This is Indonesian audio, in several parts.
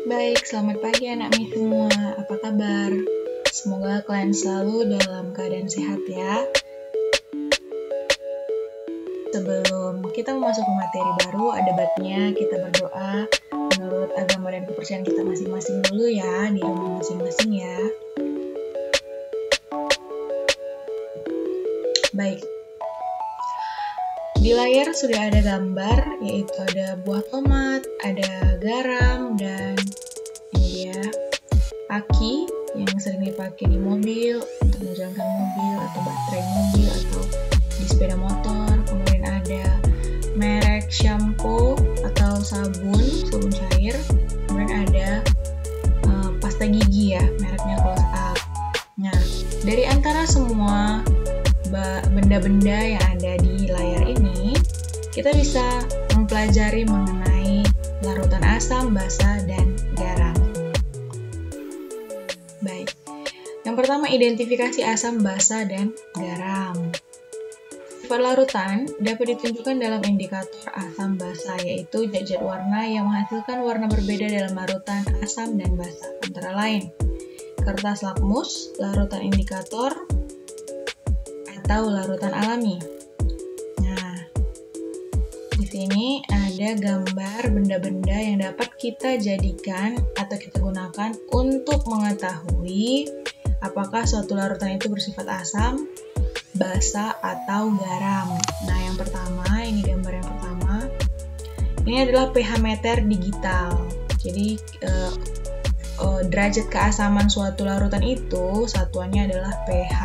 Baik, selamat pagi anak-Mi semua. Apa kabar? Semoga kalian selalu dalam keadaan sehat ya. Sebelum kita memasuki materi baru, ada baiknya kita berdoa menurut agama dan kepercayaan kita masing-masing dulu ya, di rumah masing-masing ya. Baik. Di layar sudah ada gambar, yaitu ada buah tomat, ada garam, dan ini dia aki yang sering dipakai di mobil untuk menjalankan mobil atau baterai mobil atau di sepeda motor. Kemudian ada merek shampoo atau sabun cair. Kemudian ada pasta gigi ya, mereknya Close Up. Nah, dari antara semua benda-benda yang ada di layar ini, kita bisa mempelajari mengenai larutan asam, basa, dan garam. Baik, yang pertama identifikasi asam, basa, dan garam. Sifat larutan dapat ditunjukkan dalam indikator asam basa, yaitu zat-zat warna yang menghasilkan warna berbeda dalam larutan asam dan basa, antara lain kertas lakmus, larutan indikator, atau larutan alami. Nah, di sini ada gambar benda-benda yang dapat kita jadikan atau kita gunakan untuk mengetahui apakah suatu larutan itu bersifat asam, basa, atau garam. Nah, yang pertama, ini gambar yang pertama. Ini adalah pH meter digital. Jadi, derajat keasaman suatu larutan itu satuannya adalah pH.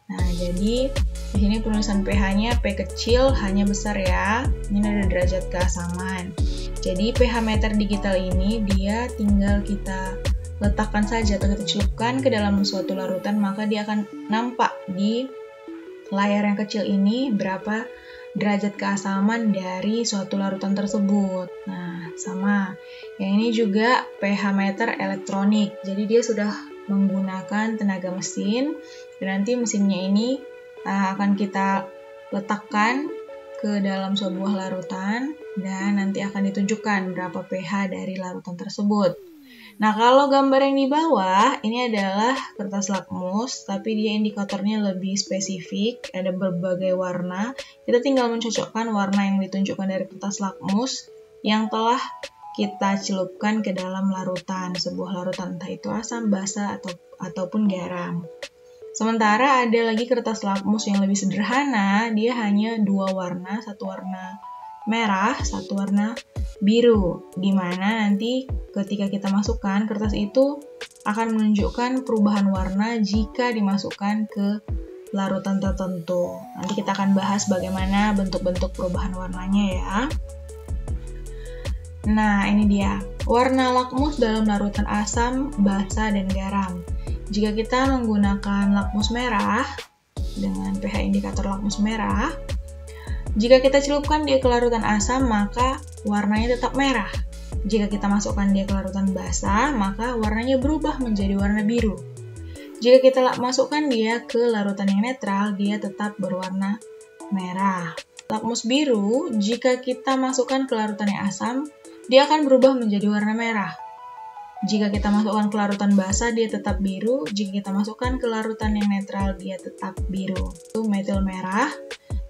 Nah, jadi di sini penulisan pH-nya P kecil, H-nya besar ya. Ini ada derajat keasaman. Jadi pH meter digital ini dia tinggal kita letakkan saja atau kita celupkan ke dalam suatu larutan, maka dia akan nampak di layar yang kecil ini berapa derajat keasaman dari suatu larutan tersebut. Nah, sama. Yang ini juga pH meter elektronik. Jadi dia sudah menggunakan tenaga mesin, dan nanti mesinnya ini akan kita letakkan ke dalam sebuah larutan dan nanti akan ditunjukkan berapa pH dari larutan tersebut. Nah, kalau gambar yang di bawah ini adalah kertas lakmus, tapi dia indikatornya lebih spesifik, ada berbagai warna. Kita tinggal mencocokkan warna yang ditunjukkan dari kertas lakmus yang telah kita celupkan ke dalam larutan, sebuah larutan, entah itu asam, basa, ataupun garam. Sementara ada lagi kertas lakmus yang lebih sederhana, dia hanya dua warna, satu warna merah, satu warna biru, di mana nanti ketika kita masukkan, kertas itu akan menunjukkan perubahan warna jika dimasukkan ke larutan tertentu. Nanti kita akan bahas bagaimana bentuk-bentuk perubahan warnanya ya. Nah, ini dia. Warna lakmus dalam larutan asam, basa, dan garam. Jika kita menggunakan lakmus merah, dengan pH indikator lakmus merah, jika kita celupkan dia ke larutan asam, maka warnanya tetap merah. Jika kita masukkan dia ke larutan basa, maka warnanya berubah menjadi warna biru. Jika kita masukkan dia ke larutan yang netral, dia tetap berwarna merah. Lakmus biru, jika kita masukkan ke larutan yang asam, dia akan berubah menjadi warna merah. Jika kita masukkan ke larutan basa, dia tetap biru. Jika kita masukkan ke larutan yang netral, dia tetap biru. Itu metil merah.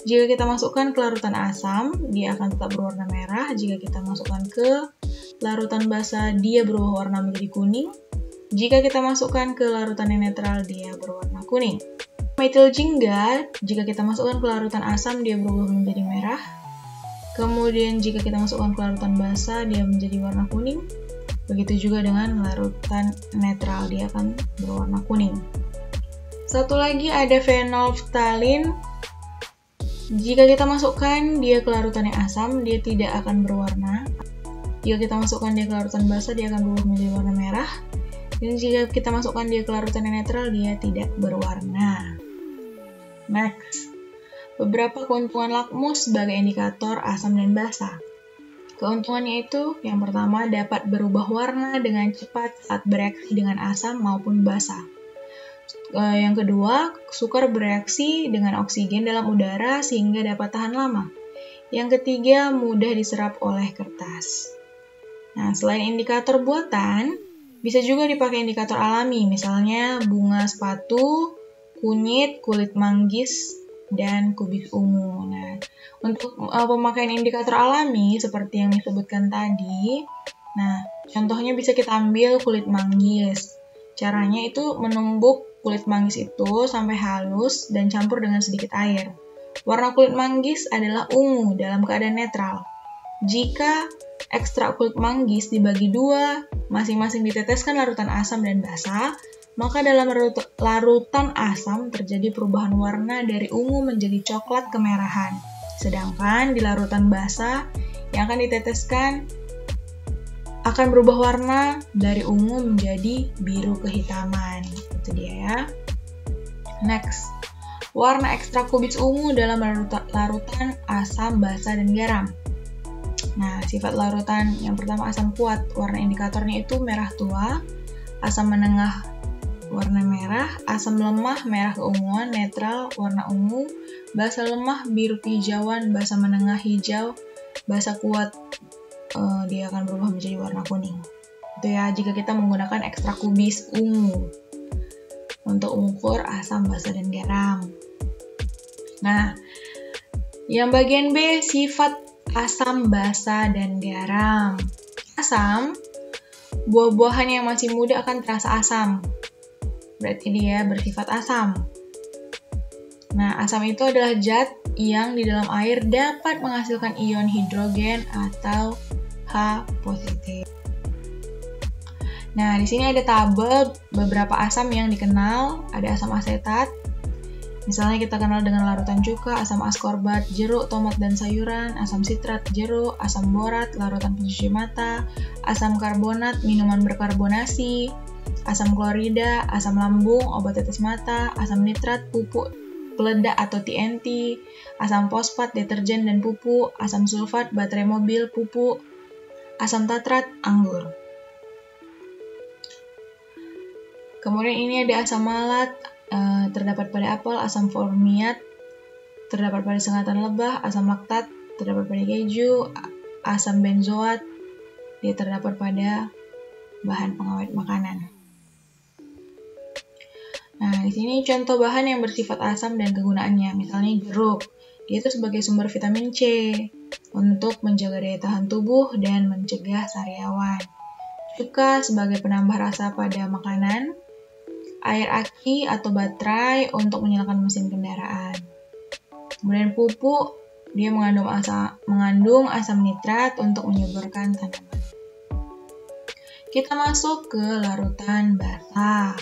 Jika kita masukkan ke larutan asam, dia akan tetap berwarna merah. Jika kita masukkan ke larutan basa, dia berubah warna menjadi kuning. Jika kita masukkan ke larutan yang netral, dia berwarna kuning. Metil jingga, jika kita masukkan ke larutan asam, dia berubah menjadi merah. Kemudian jika kita masukkan ke larutan basa, dia menjadi warna kuning. Begitu juga dengan larutan netral, dia akan berwarna kuning. Satu lagi ada fenolftalin. Jika kita masukkan dia ke larutan yang asam, dia tidak akan berwarna. Jika kita masukkan dia ke larutan basa, dia akan berubah menjadi warna merah. Dan jika kita masukkan dia ke larutan yang netral, dia tidak berwarna. Next. Beberapa keuntungan lakmus sebagai indikator asam dan basa. Keuntungannya itu, yang pertama dapat berubah warna dengan cepat saat bereaksi dengan asam maupun basa. Yang kedua, sukar bereaksi dengan oksigen dalam udara sehingga dapat tahan lama. Yang ketiga, mudah diserap oleh kertas. Nah, selain indikator buatan, bisa juga dipakai indikator alami, misalnya bunga sepatu, kunyit, kulit manggis, dan kubis ungu. Nah, untuk pemakaian indikator alami seperti yang disebutkan tadi, nah, contohnya bisa kita ambil kulit manggis. Caranya itu menumbuk kulit manggis itu sampai halus dan campur dengan sedikit air. Warna kulit manggis adalah ungu dalam keadaan netral. Jika ekstrak kulit manggis dibagi dua, masing-masing diteteskan larutan asam dan basa, maka dalam larutan asam terjadi perubahan warna dari ungu menjadi coklat kemerahan. Sedangkan di larutan basa yang akan diteteskan akan berubah warna dari ungu menjadi biru kehitaman. Itu dia ya. Next, warna ekstrak kubis ungu dalam larutan asam, basa, dan garam. Nah, sifat larutan yang pertama asam kuat, warna indikatornya itu merah tua, asam menengah warna merah, asam lemah merah keunguan, netral warna ungu, basa lemah biru kehijauan, basa menengah hijau, basa kuat dia akan berubah menjadi warna kuning. Itu ya jika kita menggunakan ekstrak kubis ungu untuk mengukur asam, basa, dan garam. Nah, yang bagian B, sifat asam, basa, dan garam. Asam, buah-buahan yang masih muda akan terasa asam. Berarti dia bersifat asam. Nah, asam itu adalah zat yang di dalam air dapat menghasilkan ion hidrogen atau H positif. Nah, di sini ada tabel beberapa asam yang dikenal. Ada asam asetat. Misalnya kita kenal dengan larutan cuka, asam askorbat, jeruk, tomat, dan sayuran, asam sitrat, jeruk, asam borat, larutan pencuci mata, asam karbonat, minuman berkarbonasi, asam klorida, asam lambung, obat tetes mata, asam nitrat, pupuk peledak atau TNT, asam fosfat, deterjen dan pupuk, asam sulfat, baterai mobil, pupuk, asam tatrat, anggur. Kemudian ini ada asam malat, terdapat pada apel, asam formiat, terdapat pada sengatan lebah, asam laktat, terdapat pada keju, asam benzoat, dia terdapat pada bahan pengawet makanan. Nah, di sini contoh bahan yang bersifat asam dan kegunaannya, misalnya jeruk. Dia itu sebagai sumber vitamin C untuk menjaga daya tahan tubuh dan mencegah sariawan. Cuka sebagai penambah rasa pada makanan. Air aki atau baterai untuk menyalakan mesin kendaraan. Kemudian pupuk, dia mengandung asam nitrat untuk menyuburkan tanaman. Kita masuk ke larutan basa.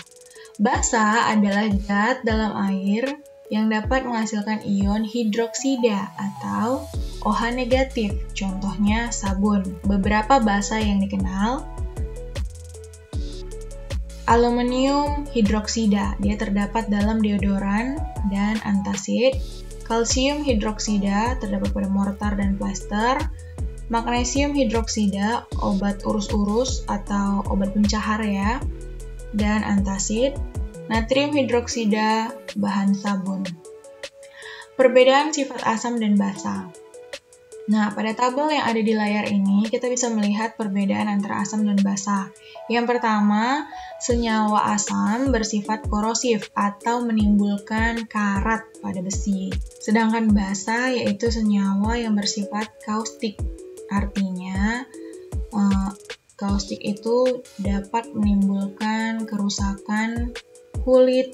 Basa adalah zat dalam air yang dapat menghasilkan ion hidroksida atau OH negatif, contohnya sabun. Beberapa basa yang dikenal, aluminium hidroksida, dia terdapat dalam deodoran dan antacid. Kalsium hidroksida terdapat pada mortar dan plaster. Magnesium hidroksida, obat urus-urus atau obat pencahar ya, dan antacid. Natrium hidroksida, bahan sabun. Perbedaan sifat asam dan basa. Nah, pada tabel yang ada di layar ini, kita bisa melihat perbedaan antara asam dan basa. Yang pertama, senyawa asam bersifat korosif atau menimbulkan karat pada besi. Sedangkan basa yaitu senyawa yang bersifat kaustik. Artinya, kaustik itu dapat menimbulkan kerusakan kulit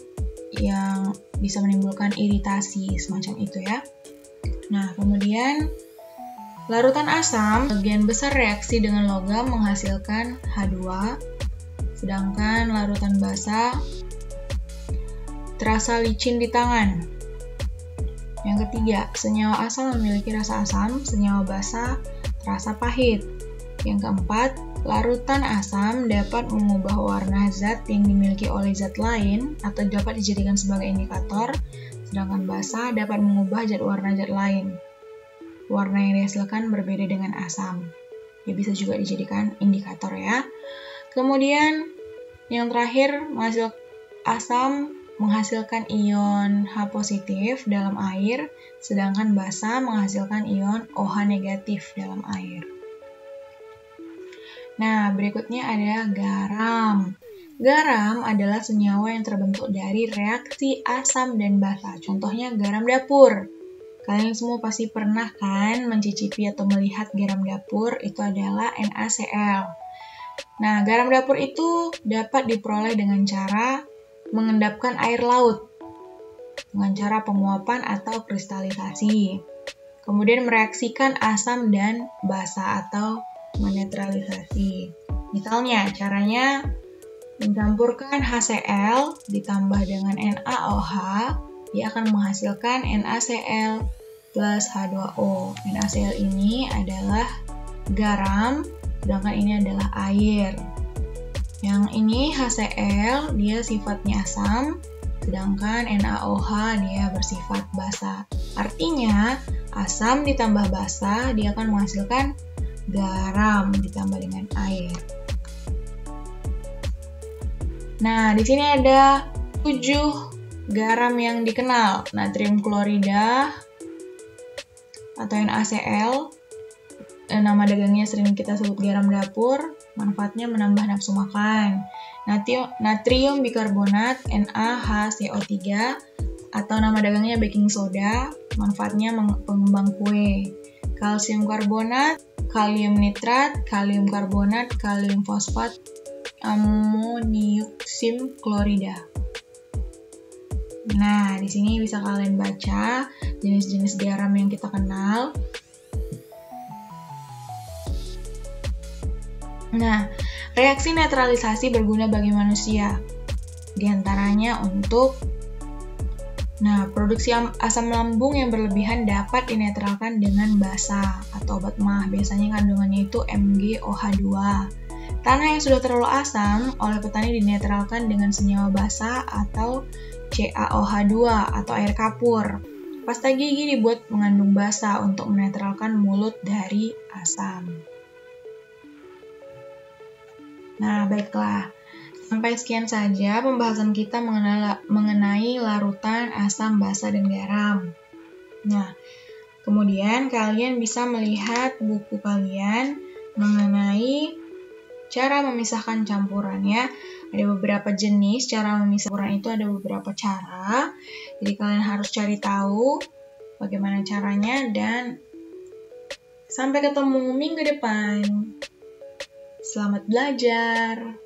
yang bisa menimbulkan iritasi, semacam itu ya. Nah, kemudian larutan asam, bagian besar reaksi dengan logam menghasilkan H2, sedangkan larutan basa terasa licin di tangan. Yang ketiga, senyawa asam memiliki rasa asam, senyawa basa terasa pahit. Yang keempat, larutan asam dapat mengubah warna zat yang dimiliki oleh zat lain atau dapat dijadikan sebagai indikator, sedangkan basa dapat mengubah warna zat lain. Warna yang dihasilkan berbeda dengan asam. Ya, bisa juga dijadikan indikator ya. Kemudian yang terakhir, asam menghasilkan ion H positif dalam air, sedangkan basa menghasilkan ion OH negatif dalam air. Nah, berikutnya ada garam. Garam adalah senyawa yang terbentuk dari reaksi asam dan basa. Contohnya garam dapur. Kalian semua pasti pernah kan mencicipi atau melihat garam dapur, itu adalah NaCl. Nah, garam dapur itu dapat diperoleh dengan cara mengendapkan air laut, dengan cara penguapan atau kristalisasi. Kemudian mereaksikan asam dan basa atau menetralisasi. Misalnya, caranya mencampurkan HCl ditambah dengan NaOH, dia akan menghasilkan NaCl plus H2O. NaCl ini adalah garam, sedangkan ini adalah air. Yang ini HCl, dia sifatnya asam, sedangkan NaOH dia bersifat basa. Artinya, asam ditambah basa, dia akan menghasilkan garam ditambah dengan air. Nah, di sini ada 7 garam yang dikenal. Natrium klorida atau NaCl. Nama dagangnya sering kita sebut garam dapur. Manfaatnya menambah nafsu makan. Natrium bikarbonat NaHCO3 atau nama dagangnya baking soda. Manfaatnya pengembang kue. Kalsium karbonat, kalium nitrat, kalium karbonat, kalium fosfat, amonium klorida. Nah, di sini bisa kalian baca jenis-jenis garam yang kita kenal. Nah, reaksi netralisasi berguna bagi manusia. Di antaranya untuk produksi asam lambung yang berlebihan dapat dinetralkan dengan basa atau obat mah. Biasanya kandungannya itu MgOH2. Tanah yang sudah terlalu asam oleh petani dinetralkan dengan senyawa basa atau CaOH2 atau air kapur. Pasta gigi dibuat mengandung basa untuk menetralkan mulut dari asam. Nah, baiklah. Sampai sekian saja pembahasan kita mengenai larutan asam, basa, dan garam. Nah, kemudian kalian bisa melihat buku kalian mengenai cara memisahkan campuran ya. Ada beberapa jenis cara memisahkan campuran, itu ada beberapa cara. Jadi kalian harus cari tahu bagaimana caranya, dan sampai ketemu minggu depan. Selamat belajar.